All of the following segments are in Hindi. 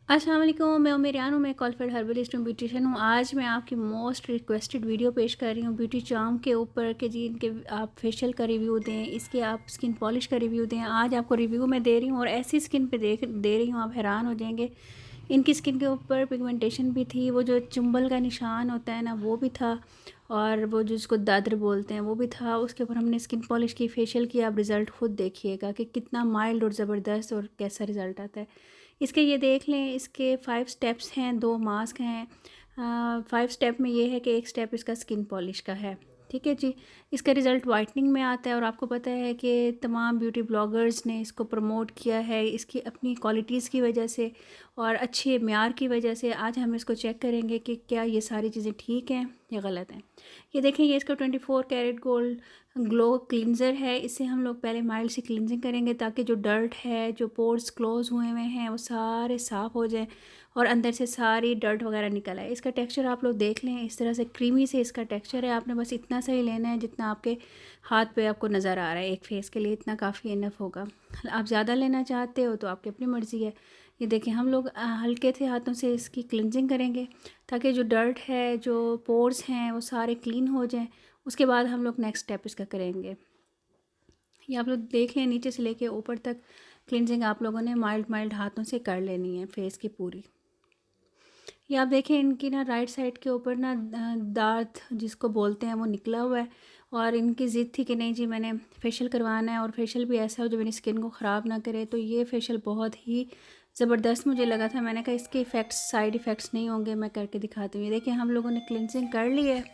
अस्सलाम वालेकुम, मैं उमेरियान हूँ। मैं क्वालिफाइड हर्बलिस्ट हूँ, ब्यूटिशियन हूँ। आज मैं आपकी मोस्ट रिक्वेस्टेड वीडियो पेश कर रही हूँ ब्यूटी चार्म के ऊपर कि जी इनके आप फेशियल का रिव्यू दें, इसके आप स्किन पॉलिश का रिव्यू दें। आज आपको रिव्यू मैं दे रही हूँ और ऐसी स्किन पे दे रही हूँ, आप हैरान हो जाएंगे। इनकी स्किन के ऊपर पिगमेंटेशन भी थी, वो जो चुंबल का निशान होता है ना वो भी था, और वो जिसको दादर बोलते हैं वो भी था। उसके ऊपर हमने स्किन पॉलिश की, फेशियल किया। आप रिज़ल्ट खुद देखिएगा कि कितना माइल्ड और ज़बरदस्त और कैसा रिज़ल्ट आता है। इसके ये देख लें, इसके 5 स्टेप्स हैं, 2 मास्क हैं। 5 स्टेप में ये है कि एक स्टेप इसका स्किन पॉलिश का है, ठीक है जी। इसका रिज़ल्ट वाइटनिंग में आता है और आपको पता है कि तमाम ब्यूटी ब्लॉगर्स ने इसको प्रमोट किया है इसकी अपनी क्वालिटीज़ की वजह से और अच्छे म्यार की वजह से। आज हम इसको चेक करेंगे कि क्या ये सारी चीज़ें ठीक हैं या गलत हैं। ये देखें, ये इसका 24 कैरेट गोल्ड ग्लो क्लींजर है। इससे हम लोग पहले माइल्ड सी क्लींजिंग करेंगे ताकि जो डर्ट है, जो पोर्स क्लोज हुए हुए हैं, वो सारे साफ़ हो जाएं और अंदर से सारी डर्ट वगैरह निकल आए। इसका टेक्सचर आप लोग देख लें, इस तरह से क्रीमी से इसका टेक्सचर है। आपने बस इतना सा ही लेना है जितना आपके हाथ पे आपको नज़र आ रहा है। एक फेस के लिए इतना काफ़ी इनफ होगा। आप ज़्यादा लेना चाहते हो तो आपकी अपनी मर्ज़ी है। ये देखें, हम लोग हल्के से हाथों से इसकी क्लिनजिंग करेंगे ताकि जो डर्ट है, जो पोर्स हैं, वो सारे क्लीन हो जाएं। उसके बाद हम लोग नेक्स्ट स्टेप इसका करेंगे। ये आप लोग देख लें, नीचे से लेके ऊपर तक क्लिनजिंग आप लोगों ने माइल्ड माइल्ड हाथों से कर लेनी है फेस की पूरी। ये आप देखें, इनकी ना राइट साइड के ऊपर ना दांत जिसको बोलते हैं वो निकला हुआ है और इनकी ज़िद थी कि नहीं जी मैंने फेशियल करवाना है और फेशियल भी ऐसा हो जो मेरी स्किन को ख़राब ना करे। तो ये फेशियल बहुत ही ज़बरदस्त मुझे लगा था। मैंने कहा इसके इफ़ेक्ट्स, साइड इफ़ेक्ट्स नहीं होंगे, मैं करके दिखाती हूँ। ये देखिए, हम लोगों ने क्लिनजिंग कर ली है।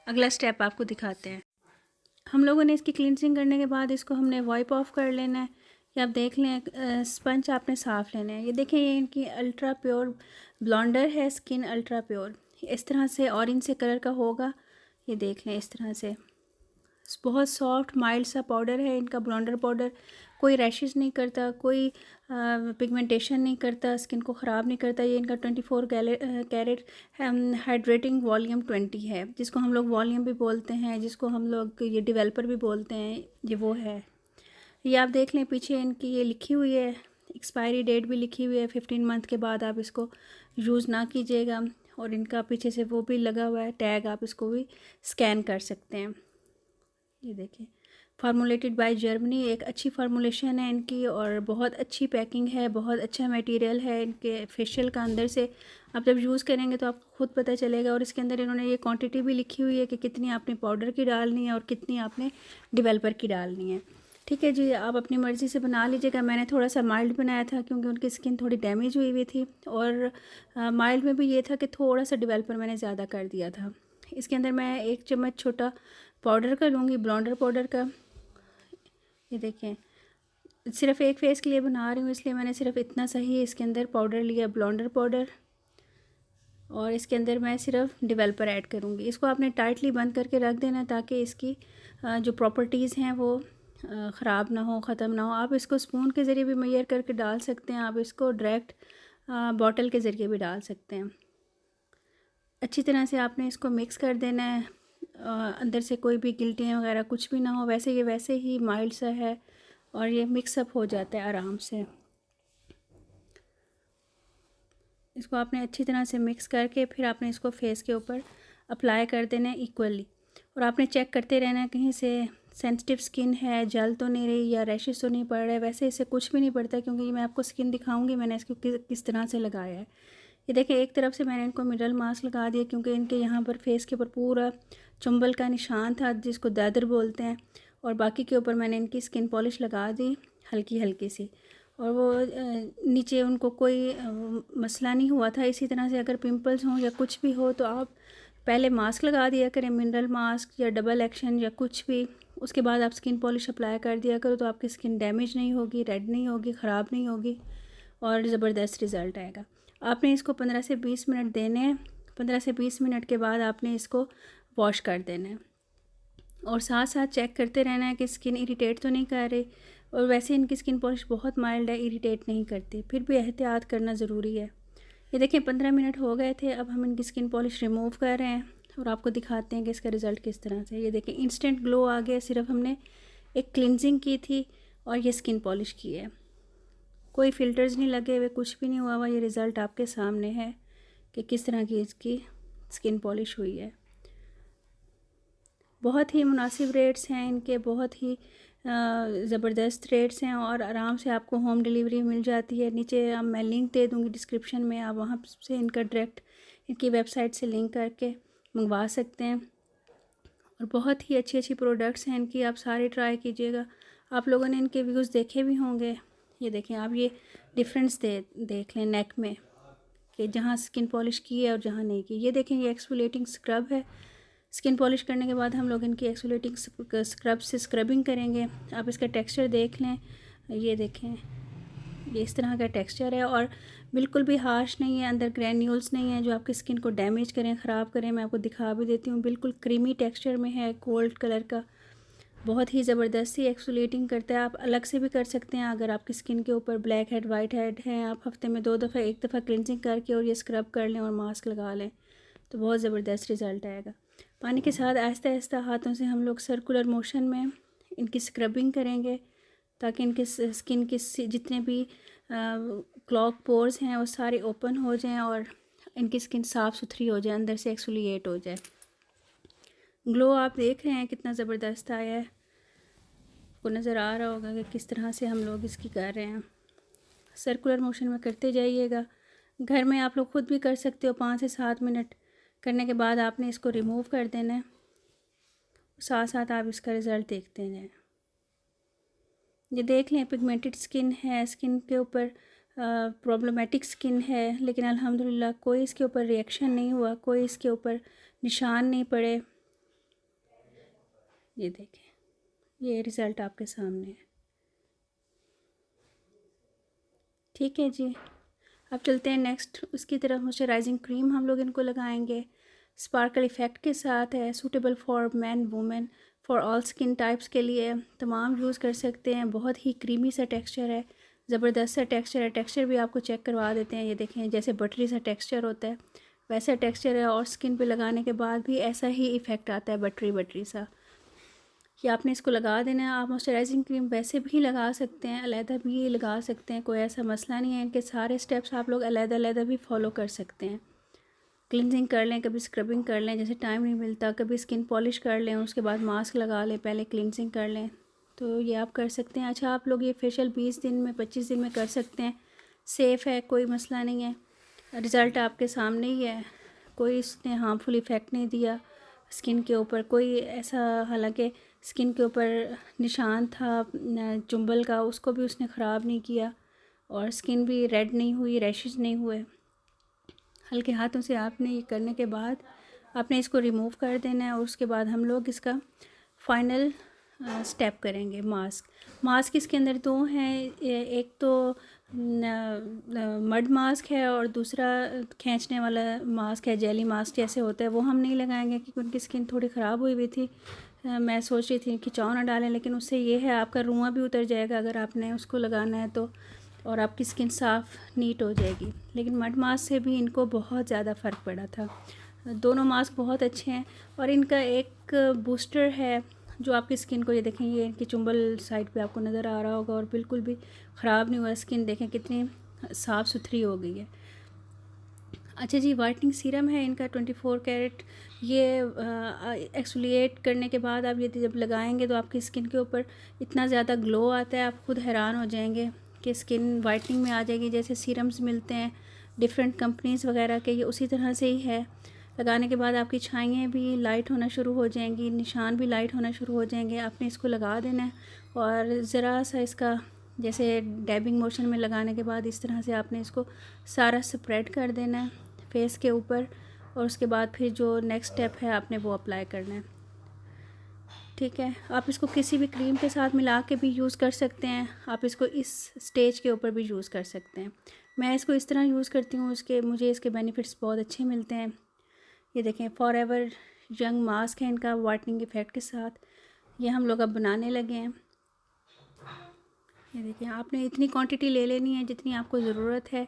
अगला स्टेप आपको दिखाते हैं। हम लोगों ने इसकी क्लींजिंग करने के बाद इसको हमने वाइप ऑफ कर लेना है। ये आप देख लें, स्पंज आपने साफ़ लेना है। ये देखें, ये इनकी अल्ट्रा प्योर ब्लॉन्डर है, स्किन अल्ट्रा प्योर। इस तरह से ऑरेंज से कलर का होगा। ये देख लें, इस तरह से बहुत सॉफ्ट माइल्ड सा पाउडर है इनका ब्लॉन्डर पाउडर। कोई रैशेस नहीं करता, कोई पिगमेंटेशन नहीं करता, स्किन को ख़राब नहीं करता। ये इनका 24 कैरेट हाइड्रेटिंग वॉल्यूम 20 है, जिसको हम लोग वॉल्यूम भी बोलते हैं, जिसको हम लोग ये डेवलपर भी बोलते हैं। ये वो है। ये आप देख लें, पीछे इनकी ये लिखी हुई है, एक्सपायरी डेट भी लिखी हुई है। 15 मंथ के बाद आप इसको यूज़ ना कीजिएगा। और इनका पीछे से वो भी लगा हुआ है टैग, आप इसको भी स्कैन कर सकते हैं। ये देखें, फार्मूलेटेड बाय जर्मनी, एक अच्छी फार्मूलेशन है इनकी और बहुत अच्छी पैकिंग है, बहुत अच्छा मटेरियल है इनके फेशियल का। अंदर से आप जब यूज़ करेंगे तो आपको खुद पता चलेगा। और इसके अंदर इन्होंने ये क्वांटिटी भी लिखी हुई है कि कितनी आपने पाउडर की डालनी है और कितनी आपने डेवलपर की डालनी है। ठीक है जी, आप अपनी मर्ज़ी से बना लीजिएगा। मैंने थोड़ा सा माइल्ड बनाया था क्योंकि उनकी स्किन थोड़ी डैमेज हुई हुई थी, और माइल्ड में भी ये था कि थोड़ा सा डेवलपर मैंने ज़्यादा कर दिया था। इसके अंदर मैं 1 चम्मच छोटा पाउडर का लूँगी, ब्लॉन्डर पाउडर का। ये देखें, सिर्फ़ एक फेस के लिए बना रही हूँ इसलिए मैंने सिर्फ इतना सा ही इसके अंदर पाउडर लिया, ब्लॉन्डर पाउडर। और इसके अंदर मैं सिर्फ डेवलपर ऐड करूँगी। इसको आपने टाइटली बंद करके रख देना ताकि इसकी जो प्रॉपर्टीज़ हैं वो ख़राब ना हो, ख़त्म ना हो। आप इसको स्पून के ज़रिए भी मेजर करके डाल सकते हैं, आप इसको डायरेक्ट बॉटल के ज़रिए भी डाल सकते हैं। अच्छी तरह से आपने इसको मिक्स कर देना है। अंदर से कोई भी गिल्टियाँ वगैरह कुछ भी ना हो। वैसे ये वैसे ही माइल्ड सा है और ये मिक्सअप हो जाता है आराम से। इसको आपने अच्छी तरह से मिक्स करके फिर आपने इसको फेस के ऊपर अप्लाई कर देना है इक्वली। और आपने चेक करते रहना है कहीं से सेंसिटिव स्किन है, जल तो नहीं रही या रैशेस तो नहीं पड़ रहे। वैसे इससे कुछ भी नहीं पड़ता क्योंकि मैं आपको स्किन दिखाऊंगी मैंने इसको किस तरह से लगाया है। ये देखिए, एक तरफ से मैंने इनको मिनरल मास्क लगा दिया क्योंकि इनके यहाँ पर फेस के ऊपर पूरा चुंबल का निशान था जिसको दादर बोलते हैं। और बाकी के ऊपर मैंने इनकी स्किन पॉलिश लगा दी हल्की हल्की सी। और वो नीचे उनको कोई मसला नहीं हुआ था। इसी तरह से अगर पिंपल्स हों या कुछ भी हो तो आप पहले मास्क लगा दिया करें, मिनरल मास्क या डबल एक्शन या कुछ भी। उसके बाद आप स्किन पॉलिश अप्लाई कर दिया करो तो आपकी स्किन डैमेज नहीं होगी, रेड नहीं होगी, ख़राब नहीं होगी और ज़बरदस्त रिज़ल्ट आएगा। आपने इसको 15 से 20 मिनट देने हैं। 15 से 20 मिनट के बाद आपने इसको वॉश कर देना है और साथ साथ चेक करते रहना है कि स्किन इरिटेट तो नहीं कर रही। और वैसे इनकी स्किन पॉलिश बहुत माइल्ड है, इरिटेट नहीं करती, फिर भी एहतियात करना ज़रूरी है। ये देखें, 15 मिनट हो गए थे। अब हम इनकी स्किन पॉलिश रिमूव कर रहे हैं और आपको दिखाते हैं कि इसका रिज़ल्ट किस तरह से। ये देखें, इंस्टेंट ग्लो आ गया। सिर्फ हमने एक क्लिनजिंग की थी और ये स्किन पॉलिश की है। कोई फ़िल्टर्स नहीं लगे हुए, कुछ भी नहीं हुआ हुआ। ये रिज़ल्ट आपके सामने है कि किस तरह की इसकी स्किन पॉलिश हुई है। बहुत ही मुनासिब रेट्स हैं इनके, बहुत ही ज़बरदस्त रेट्स हैं और आराम से आपको होम डिलीवरी मिल जाती है। नीचे अब मैं लिंक दे दूँगी डिस्क्रिप्शन में, आप वहाँ से इनका डायरेक्ट इनकी वेबसाइट से लिंक करके मंगवा सकते हैं। और बहुत ही अच्छी अच्छी प्रोडक्ट्स हैं इनकी, आप सारे ट्राई कीजिएगा। आप लोगों ने इनके व्यूज़ देखे भी होंगे। ये देखें आप, ये डिफरेंस देख लें नेक में कि जहाँ स्किन पॉलिश की है और जहाँ नहीं की। ये देखें, ये एक्सफोलिएटिंग स्क्रब है। स्किन पॉलिश करने के बाद हम लोग इनकी एक्सफोलिएटिंग स्क्रब से स्क्रबिंग करेंगे। आप इसका टेक्सचर देख लें, ये देखें, ये इस तरह का टेक्सचर है और बिल्कुल भी हार्श नहीं है, अंदर ग्रैन्यूल्स नहीं है जो आपकी स्किन को डैमेज करें, ख़राब करें। मैं आपको दिखा भी देती हूँ, बिल्कुल क्रीमी टेक्सचर में है, गोल्ड कलर का। बहुत ही ज़बरदस्ती एक्सफोलिएटिंग करता है। आप अलग से भी कर सकते हैं, अगर आपकी स्किन के ऊपर ब्लैक हेड वाइट हेड हैं, आप हफ्ते में 2 दफ़ा 1 दफ़ा क्लिनजिंग करके और ये स्क्रब कर लें और मास्क लगा लें तो बहुत ज़बरदस्त रिज़ल्ट आएगा। पानी के साथ आहिस्ता आहिस्ता हाथों से हम लोग सर्कुलर मोशन में इनकी स्क्रबिंग करेंगे ताकि इनके स्किन के जितने भी क्लॉग पोर्स हैं वो सारे ओपन हो जाएं और इनकी स्किन साफ़ सुथरी हो जाए, अंदर से एक्सफोलिएट हो जाए। ग्लो आप देख रहे हैं कितना ज़बरदस्त आया है, आपको नज़र आ रहा होगा कि किस तरह से हम लोग इसकी कर रहे हैं। सर्कुलर मोशन में करते जाइएगा। घर में आप लोग खुद भी कर सकते हो। 5 से 7 मिनट करने के बाद आपने इसको रिमूव कर देना है, साथ साथ आप इसका रिज़ल्ट देखते जाएं। ये देख लें, पिगमेंटेड स्किन है, स्किन के ऊपर प्रॉब्लमेटिक स्किन है, लेकिन अल्हम्दुलिल्लाह कोई इसके ऊपर रिएक्शन नहीं हुआ, कोई इसके ऊपर निशान नहीं पड़े। ये देखें, ये रिज़ल्ट आपके सामने है। ठीक है जी, अब चलते हैं नेक्स्ट उसकी तरफ। मॉइस्चराइजिंग क्रीम हम लोग इनको लगाएंगे, स्पार्कल इफ़ेक्ट के साथ है, suitable for man women for all skin types के लिए तमाम यूज़ कर सकते हैं। बहुत ही क्रीमी सा टेक्सचर है, ज़बरदस्त सा टेक्सचर है। टेक्सचर भी आपको चेक करवा देते हैं। ये देखें, जैसे बटरी सा टेक्सचर होता है वैसा टेक्सचर है और स्किन पे लगाने के बाद भी ऐसा ही इफ़ेक्ट आता है, बटरी सा। कि आपने इसको लगा देना है। आप मॉइस्चराइजिंग क्रीम वैसे भी लगा सकते हैं, अलहदा भी लगा सकते हैं, कोई ऐसा मसला नहीं है। इनके सारे स्टेप्स आप लोग अलहदा भी फॉलो कर सकते हैं। क्लिनजिंग कर लें, कभी स्क्रबिंग कर लें, जैसे टाइम नहीं मिलता, कभी स्किन पॉलिश कर लें, उसके बाद मास्क लगा लें, पहले क्लिनजिंग कर लें, तो ये आप कर सकते हैं। अच्छा, आप लोग ये फेशियल 20 दिन में 25 दिन में कर सकते हैं, सेफ़ है, कोई मसला नहीं है। रिज़ल्ट आपके सामने ही है, कोई इसने हार्मफुल इफ़ेक्ट नहीं दिया स्किन के ऊपर, कोई ऐसा, हालांकि स्किन के ऊपर निशान था चुंबल का, उसको भी उसने ख़राब नहीं किया और स्किन भी रेड नहीं हुई, रैशेस नहीं हुए। हल्के हाथों से आपने ये करने के बाद आपने इसको रिमूव कर देना है और उसके बाद हम लोग इसका फ़ाइनल स्टेप करेंगे। मास्क इसके अंदर 2 हैं, एक तो मड मास्क है और दूसरा खींचने वाला मास्क है, जेली मास्क जैसे होता है, वो हम नहीं लगाएंगे क्योंकि उनकी स्किन थोड़ी ख़राब हुई हुई थी। मैं सोच रही थी खिंचाव ना डालें, लेकिन उससे ये है आपका रुआं भी उतर जाएगा अगर आपने उसको लगाना है तो, और आपकी स्किन साफ़ नीट हो जाएगी। लेकिन मड मास्क से भी इनको बहुत ज़्यादा फ़र्क पड़ा था। दोनों मास्क बहुत अच्छे हैं और इनका एक बूस्टर है जो आपकी स्किन को, ये देखें, ये इनकी चुंबल साइड पे आपको नज़र आ रहा होगा और बिल्कुल भी ख़राब नहीं हुआ। स्किन देखें कितनी साफ़ सुथरी हो गई है। अच्छा जी, वाइटनिंग सीरम है इनका 24 कैरेट। ये एक्सफोलिएट करने के बाद आप ये जब लगाएंगे तो आपकी स्किन के ऊपर इतना ज़्यादा ग्लो आता है, आप खुद हैरान हो जाएंगे कि स्किन वाइटनिंग में आ जाएगी। जैसे सीरम्स मिलते हैं डिफरेंट कंपनीज़ वगैरह के, ये उसी तरह से ही है। लगाने के बाद आपकी छाइयाँ भी लाइट होना शुरू हो जाएंगी, निशान भी लाइट होना शुरू हो जाएंगे। आपने इसको लगा देना है और ज़रा सा इसका, जैसे डैबिंग मोशन में लगाने के बाद इस तरह से आपने इसको सारा स्प्रेड कर देना है फेस के ऊपर और उसके बाद फिर जो नेक्स्ट स्टेप है आपने वो अप्लाई करना है। ठीक है, आप इसको किसी भी क्रीम के साथ मिला के भी यूज़ कर सकते हैं, आप इसको इस स्टेज के ऊपर भी यूज़ कर सकते हैं। मैं इसको इस तरह यूज़ करती हूँ, मुझे इसके बेनिफिट्स बहुत अच्छे मिलते हैं। ये देखें, फॉरएवर यंग मास्क है इनका वाइटनिंग इफ़ेक्ट के साथ, ये हम लोग अब बनाने लगे हैं। ये देखें, आपने इतनी क्वांटिटी ले लेनी है जितनी आपको ज़रूरत है।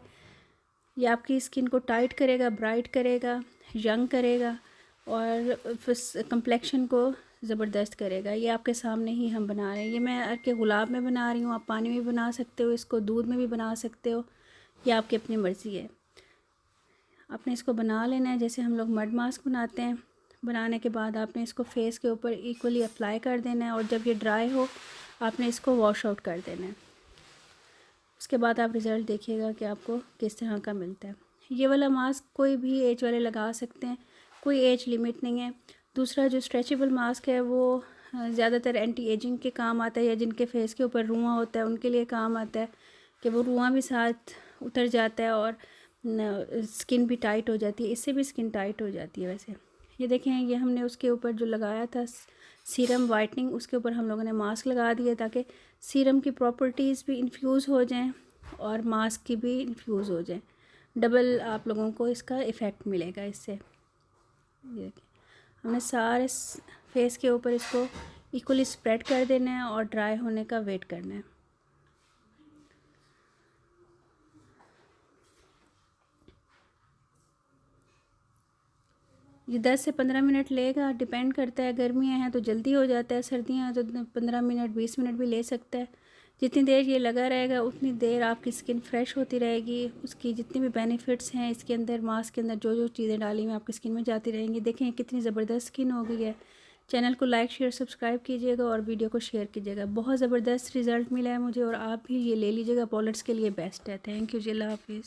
ये आपकी स्किन को टाइट करेगा, ब्राइट करेगा, यंग करेगा और कंप्लेक्शन को ज़बरदस्त करेगा। ये आपके सामने ही हम बना रहे हैं। ये मैं अर्के गुलाब में बना रही हूँ, आप पानी में भी बना सकते हो, इसको दूध में भी बना सकते हो, ये आपकी अपनी मर्ज़ी है। आपने इसको बना लेना है जैसे हम लोग मड मास्क बनाते हैं। बनाने के बाद आपने इसको फेस के ऊपर इक्वली अप्लाई कर देना है और जब ये ड्राई हो आपने इसको वॉश आउट कर देना है। उसके बाद आप रिज़ल्ट देखिएगा कि आपको किस तरह का मिलता है। ये वाला मास्क कोई भी एज वाले लगा सकते हैं, कोई एज लिमिट नहीं है। दूसरा जो स्ट्रेचेबल मास्क है वो ज़्यादातर एंटी एजिंग के काम आता है, या जिनके फेस के ऊपर रुआं होता है उनके लिए काम आता है कि वो रुआं भी साथ उतर जाता है और स्किन भी टाइट हो जाती है। इससे भी स्किन टाइट हो जाती है। वैसे ये देखें, ये हमने उसके ऊपर जो लगाया था सीरम वाइटनिंग, उसके ऊपर हम लोगों ने मास्क लगा दिया ताकि सीरम की प्रॉपर्टीज़ भी इन्फ्यूज़ हो जाएं और मास्क की भी इन्फ्यूज़ हो जाएं। डबल आप लोगों को इसका इफ़ेक्ट मिलेगा इससे। ये देखिए, हमने सारे फेस के ऊपर इसको इक्वली स्प्रेड कर देना है और ड्राई होने का वेट करना है। ये 10 से 15 मिनट लेगा, डिपेंड करता है। गर्मियाँ हैं तो जल्दी हो जाता है, सर्दियाँ हैं तो 15 मिनट 20 मिनट भी ले सकता है। जितनी देर ये लगा रहेगा उतनी देर आपकी स्किन फ्रेश होती रहेगी। उसकी जितनी भी बेनिफिट्स हैं इसके अंदर, मास्क के अंदर जो जो चीज़ें डाली हुई आपकी स्किन में जाती रहेंगी। देखें कितनी ज़बरदस्त स्किन हो गई है। चैनल को लाइक शेयर सब्सक्राइब कीजिएगा और वीडियो को शेयर कीजिएगा। बहुत ज़बरदस्त रिज़ल्ट मिला है मुझे और आप भी ये ले लीजिएगा, पॉलर्स के लिए बेस्ट है। थैंक यू जी, अल्लाह हाफिज़।